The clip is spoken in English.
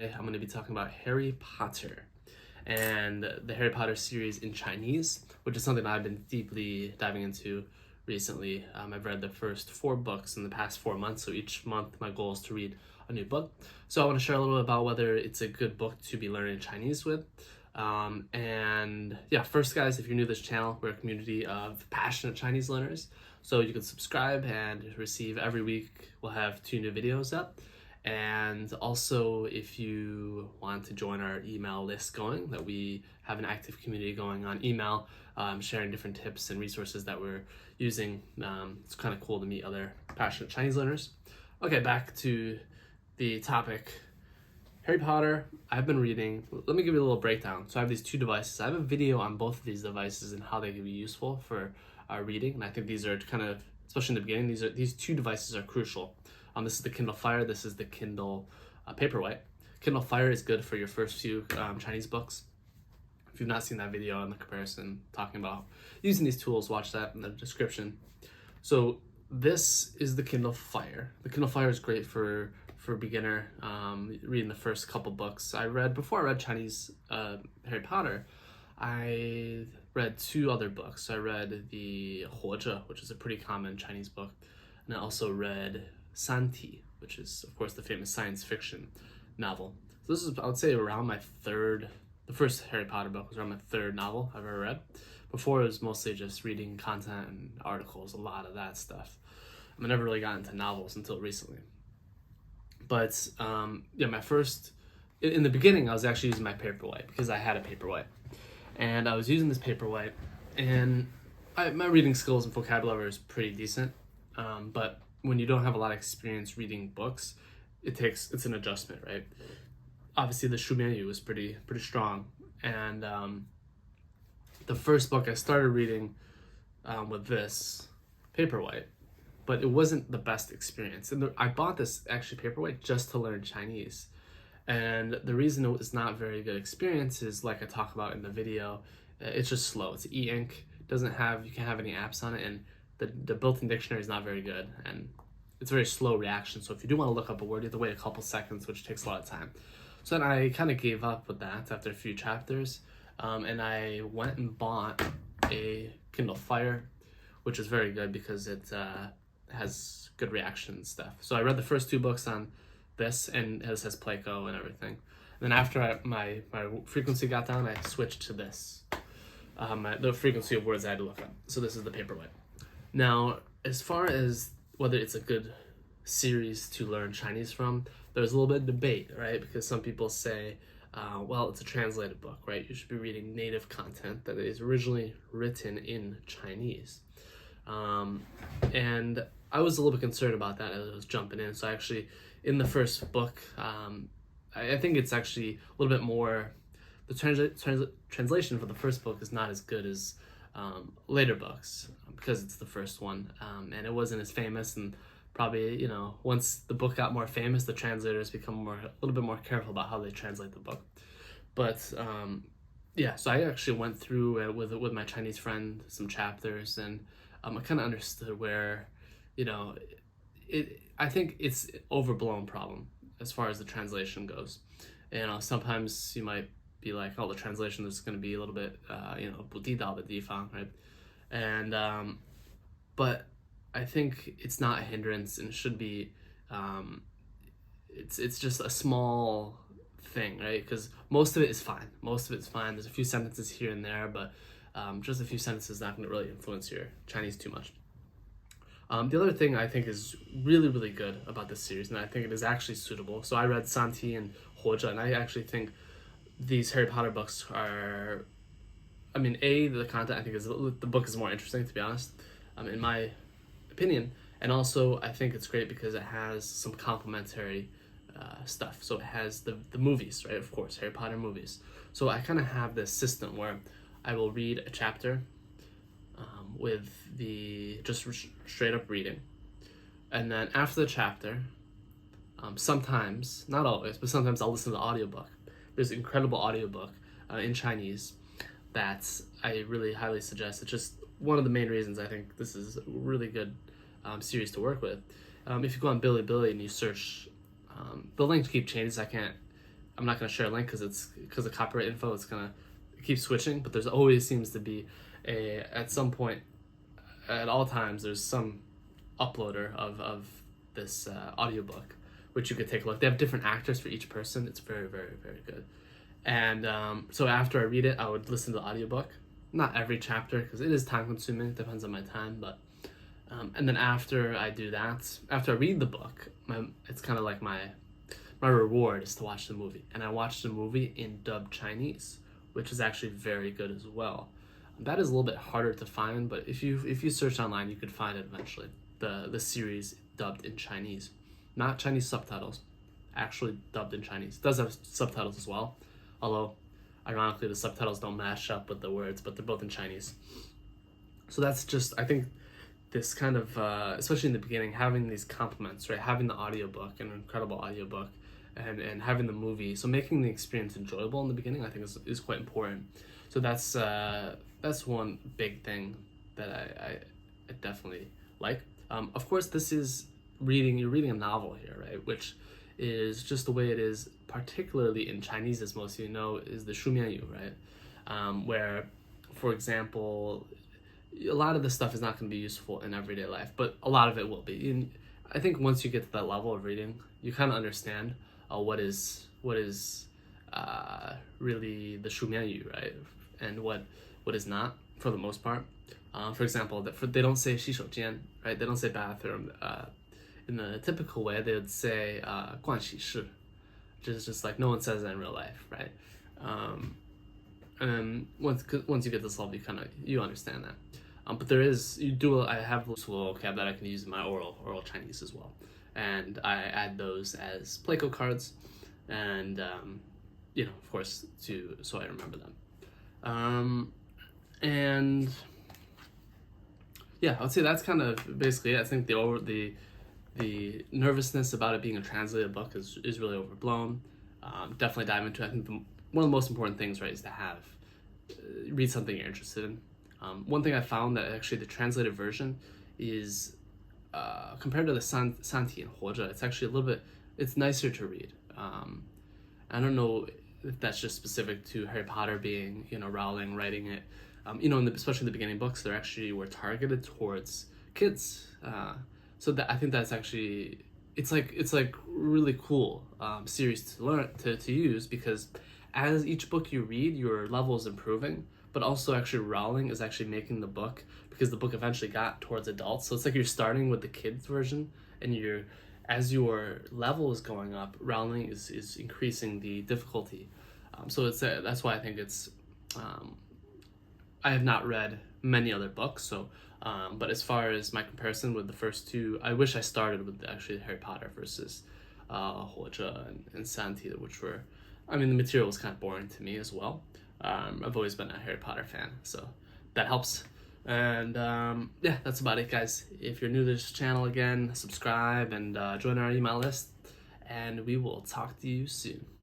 I'm going to be talking about Harry Potter and the Harry Potter series in Chinese, which is something that I've been deeply diving into recently. I've read the first 4 books in the past 4 months, so each month my goal is to read a new book. So I want to share a little bit about whether it's a good book to be learning Chinese with. And yeah, first guys, if you're new to this channel, we're a community of passionate Chinese learners. So you can subscribe and receive every week. We'll have 2 new videos up. And also, if you want to join our email list going, that we have an active community going on email, sharing different tips and resources that we're using. It's kind of cool to meet other passionate Chinese learners. Okay, back to the topic. Harry Potter, I've been reading. Let me give you a little breakdown. So I have these 2 devices. I have a video on both of these devices and how they can be useful for reading. And I think these are kind of, especially in the beginning, these 2 devices are crucial. This is the Kindle Fire. This is the Kindle Paperwhite. Kindle Fire is good for your first few Chinese books. If you've not seen that video on the comparison talking about using these tools, watch that in the description. So this is the Kindle Fire. The Kindle Fire is great for beginner reading the first couple books. Before I read Chinese Harry Potter, I read 2 other books. I read the 活着, which is a pretty common Chinese book, and I also read Santi, which is of course the famous science fiction novel. So this is, I would say, around the first Harry Potter book was around my 3rd novel I've ever read. Before, it was mostly just reading content and articles, a lot of that stuff. I never really got into novels until recently. But yeah, in the beginning, I was actually using my Paperwhite because I had a Paperwhite. And I was using this Paperwhite, and my reading skills and vocabulary is pretty decent. But when you don't have a lot of experience reading books, it's an adjustment, right? Obviously, the Shu Mianyu was pretty strong, and the first book I started reading with this Paperwhite, but it wasn't the best experience. And I bought this actually Paperwhite just to learn Chinese, and the reason it was not very good experience is, like I talk about in the video, it's just slow. It's e-ink. You can't have any apps on it, and the built-in dictionary is not very good, and it's a very slow reaction. So if you do want to look up a word, you have to wait a couple seconds, which takes a lot of time. So then I kind of gave up with that after a few chapters, and I went and bought a Kindle Fire, which is very good because it has good reaction and stuff. So I read the first 2 books on this, and it has Playco and everything. And then after my frequency got down, I switched to this, the frequency of words I had to look up. So this is the Paperwhite. Now, as far as whether it's a good series to learn Chinese from, there's a little bit of debate, right? Because some people say, well, it's a translated book, right? You should be reading native content that is originally written in Chinese. And I was a little bit concerned about that as I was jumping in. So actually, in the first book, I think it's actually a little bit more, the translation for the first book is not as good as later books because it's the first one, and it wasn't as famous, and probably, once the book got more famous, the translators become a little bit more careful about how they translate the book. But yeah, so I actually went through it with my Chinese friend, some chapters, and I kind of understood where, I think it's an overblown problem as far as the translation goes. Sometimes you might be like, oh, the translation is going to be a little bit, 不地道的地方, right? And but I think it's not a hindrance, and it should be, it's just a small thing, right? Because most of it is fine. There's a few sentences here and there, but just a few sentences is not going to really influence your Chinese too much. The other thing I think is really, really good about this series, and I think it is actually suitable. So I read Santi and 活着, and I actually think these Harry Potter books are, the content I think the book is more interesting, to be honest, in my opinion. And also, I think it's great because it has some complementary stuff. So it has the movies, right? Of course, Harry Potter movies. So I kind of have this system where I will read a chapter with just straight up reading. And then after the chapter, sometimes, not always, but sometimes I'll listen to the audiobook. There's an incredible audiobook in Chinese that I really highly suggest. It's just one of the main reasons I think this is a really good series to work with. If you go on Bilibili and you search, the links keep changing, so I'm not gonna share a link because of copyright info. It's gonna keep switching, but there's always seems to be at some point, at all times, there's some uploader of this audiobook, which you could take a look. They have different actors for each person. It's very, very, very good. And so after I read it, I would listen to the audiobook. Not every chapter, because it is time consuming. It depends on my time, but and then after I do that, after I read the book, it's kind of like my reward is to watch the movie. And I watched the movie in dubbed Chinese, which is actually very good as well. That is a little bit harder to find, but if you search online, you could find it eventually. The series dubbed in Chinese, not Chinese subtitles, actually dubbed in Chinese. It does have subtitles as well, although ironically the subtitles don't match up with the words, but they're both in Chinese. So that's just, I think, this kind of especially in the beginning, having these complements, right? Having the audiobook, an incredible audiobook, and having the movie, so making the experience enjoyable in the beginning, I think is quite important. So that's one big thing that I definitely like. Of course, this is you're reading a novel here, right? Which is just the way it is, particularly in Chinese, as most of you know, is the Shumianyu, right? Where, for example, a lot of this stuff is not going to be useful in everyday life, but a lot of it will be. And I think once you get to that level of reading, you kind of understand what is really the Shumianyu, right? And what is not, for the most part. For example, they don't say 洗手间, right? They don't say bathroom. In the typical way, they would say 盥洗室, which is just like no one says that in real life, right? And once you get this level, you understand that. But I have useful vocab that I can use in my oral Chinese as well, and I add those as Playco cards, and of course, so I remember them. And yeah, I would say that's kind of basically it. I think the nervousness about it being a translated book is really overblown. Definitely dive into it. I think one of the most important things, right, is to read something you're interested in. One thing I found that actually the translated version is compared to the Santi and Huozhe, it's actually it's nicer to read. I don't know if that's just specific to Harry Potter being, Rowling writing it. Especially in the beginning books, they actually were targeted towards kids. So I think that's actually, it's like really cool series to learn to use, because as each book you read, your level is improving, but also actually Rowling is actually making the book, because the book eventually got towards adults. So it's like you're starting with the kids version, and as your level is going up, Rowling is increasing the difficulty. So that's why I think it's, I have not read many other books, so but as far as my comparison with the first two, I wish I started with actually Harry Potter versus Huozhe and Santi, which were, the material was kind of boring to me as well. I've always been a Harry Potter fan, so that helps. And yeah, that's about it, guys. If you're new to this channel, again, subscribe and join our email list, and we will talk to you soon.